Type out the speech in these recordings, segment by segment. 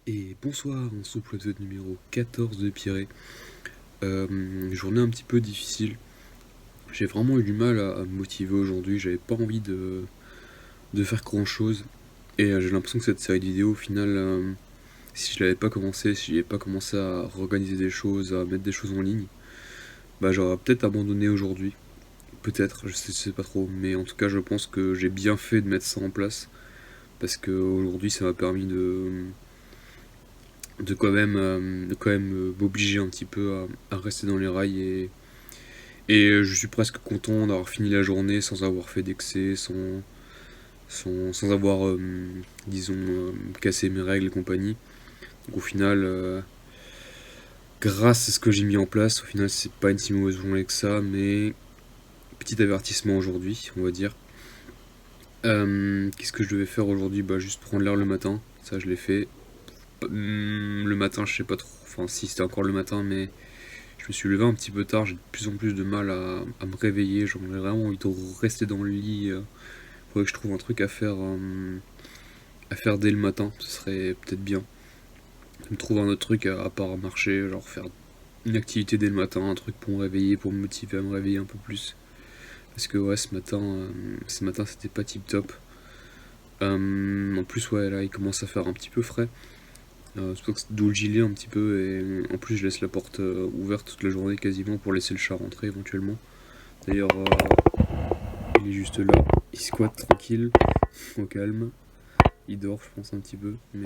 Et bonsoir, on se retrouve pour l'épisode numéro 14 de Piré. Journée un petit peu difficile. J'ai vraiment eu du mal à me motiver aujourd'hui, j'avais pas envie de faire grand chose. Et j'ai l'impression que cette série de vidéos, au final, si je l'avais pas commencé, si j'avais pas commencé à organiser des choses, à mettre des choses en ligne, bah j'aurais peut-être abandonné aujourd'hui. Peut-être, je sais pas trop. Mais en tout cas, je pense que j'ai bien fait de mettre ça en place. Parce que aujourd'hui, ça m'a permis de quand même m'obliger un petit peu à rester dans les rails et je suis presque content d'avoir fini la journée sans avoir fait d'excès, sans avoir, disons, cassé mes règles et compagnie. Donc au final, grâce à ce que j'ai mis en place, au final c'est pas une si mauvaise journée que ça, mais petit avertissement aujourd'hui, on va dire. Qu'est-ce que je devais faire aujourd'hui? Bah juste prendre l'air le matin, ça je l'ai fait. Le matin je sais pas trop, enfin si c'était encore le matin, mais je me suis levé un petit peu tard, j'ai de plus en plus de mal à me réveiller, j'en ai vraiment envie de rester dans le lit. Faudrait que je trouve un truc à faire dès le matin, ce serait peut-être bien. Je me trouve un autre truc à part marcher, genre faire une activité dès le matin, un truc pour me réveiller, pour me motiver à me réveiller un peu plus. Parce que ouais, ce matin c'était pas tip top. En plus, ouais, là il commence à faire un petit peu frais. C'est pour ça que d'où le gilet un petit peu, et en plus je laisse la porte ouverte toute la journée quasiment pour laisser le chat rentrer éventuellement. D'ailleurs, il est juste là, il squatte tranquille, au calme. Il dort, je pense, un petit peu, mais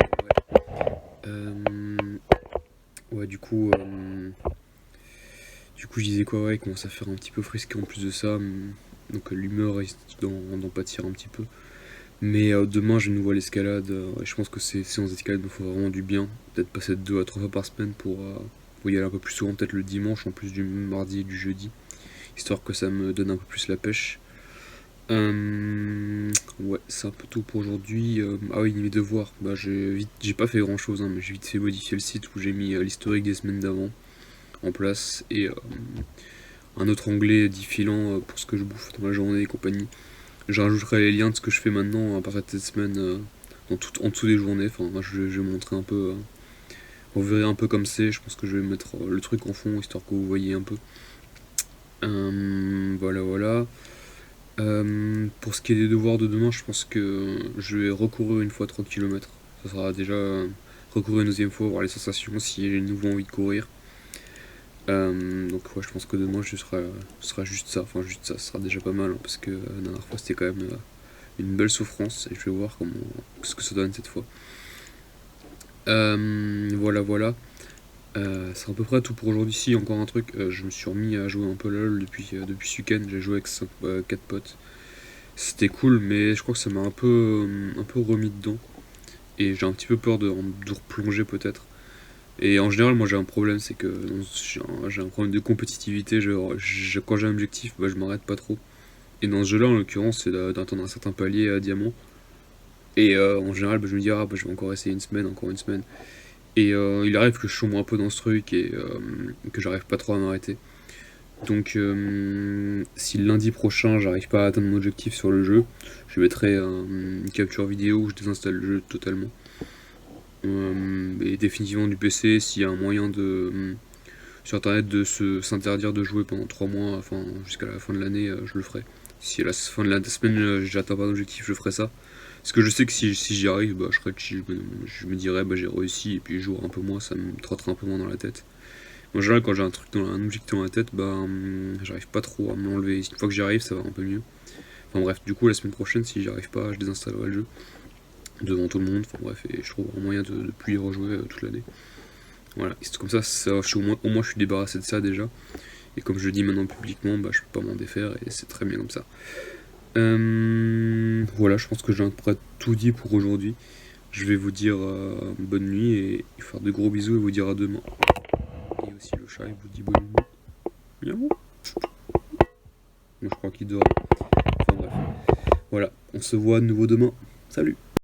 ouais. Ouais, du coup, je disais quoi, ouais, il commence à faire un petit peu frisqué en plus de ça, donc l'humeur risque d'en pâtir un petit peu. Mais demain, j'ai une nouvelle escalade, et je pense que ces séances d'escalade me font vraiment du bien. Peut-être passer 2 à 3 fois par semaine pour y aller un peu plus souvent, peut-être le dimanche en plus du mardi et du jeudi, histoire que ça me donne un peu plus la pêche. Ouais, c'est un peu tout pour aujourd'hui. Ah oui, mes devoirs. Bah, j'ai pas fait grand chose, hein, mais j'ai vite fait modifier le site où j'ai mis l'historique des semaines d'avant en place et un autre onglet diffilant pour ce que je bouffe dans la journée et compagnie. Je rajouterai les liens de ce que je fais maintenant à partir de cette semaine en dessous des journées. Enfin, moi, je vais montrer un peu. On verrait un peu comme c'est. Je pense que je vais mettre le truc en fond histoire que vous voyez un peu. Voilà, voilà. Pour ce qui est des devoirs de demain, je pense que je vais recourir une fois 30 km. Ça sera déjà recourir une deuxième fois, voir les sensations, si j'ai de nouveau envie de courir. Donc ouais, je pense que demain ce sera juste ça. Enfin juste ça, ce sera déjà pas mal, hein, parce que la dernière fois c'était quand même une belle souffrance et je vais voir ce que ça donne cette fois. Voilà, voilà. C'est à peu près tout pour aujourd'hui. Si, encore un truc, je me suis remis à jouer un peu LOL depuis ce week-end. J'ai joué avec 4 potes. C'était cool, mais je crois que ça m'a un peu remis dedans. Et j'ai un petit peu peur de replonger peut-être. Et en général, moi j'ai un problème, c'est que j'ai un problème de compétitivité. Quand j'ai un objectif, bah, je m'arrête pas trop. Et dans ce jeu-là, en l'occurrence, c'est d'atteindre un certain palier à diamant. Et en général, bah, je me dis, ah, bah, je vais encore essayer une semaine, encore une semaine. Et il arrive que je sombre un peu dans ce truc et que j'arrive pas trop à m'arrêter. Donc si lundi prochain j'arrive pas à atteindre mon objectif sur le jeu, je mettrai une capture vidéo où je désinstalle le jeu totalement. Et définitivement du PC, s'il y a un moyen sur internet s'interdire de jouer pendant 3 mois, enfin jusqu'à la fin de l'année, je le ferai. Si à la fin de la semaine j'atteins pas d'objectif, je ferai ça. Parce que je sais que si j'y arrive, bah, je serai chill, je me dirais bah, j'ai réussi, et puis je jouerai un peu moins, ça me trottera un peu moins dans la tête. En général, quand j'ai un objectif dans la tête, bah, j'arrive pas trop à m'enlever. Une fois que j'y arrive, ça va un peu mieux. Enfin bref, du coup, la semaine prochaine, si j'y arrive pas, je désinstallerai le jeu devant tout le monde. Enfin bref, et je trouve un moyen de plus y rejouer toute l'année. Voilà, et c'est comme ça, au moins je suis débarrassé de ça déjà. Et comme je le dis maintenant publiquement, bah, je peux pas m'en défaire et c'est très bien comme ça. Voilà, je pense que j'ai à peu près tout dit pour aujourd'hui. Je vais vous dire bonne nuit et faire de gros bisous et vous dire à demain. Et aussi le chat, il vous dit bonne nuit. Miaou. Moi je crois qu'il dort. Enfin bref. Voilà, on se voit à nouveau demain. Salut!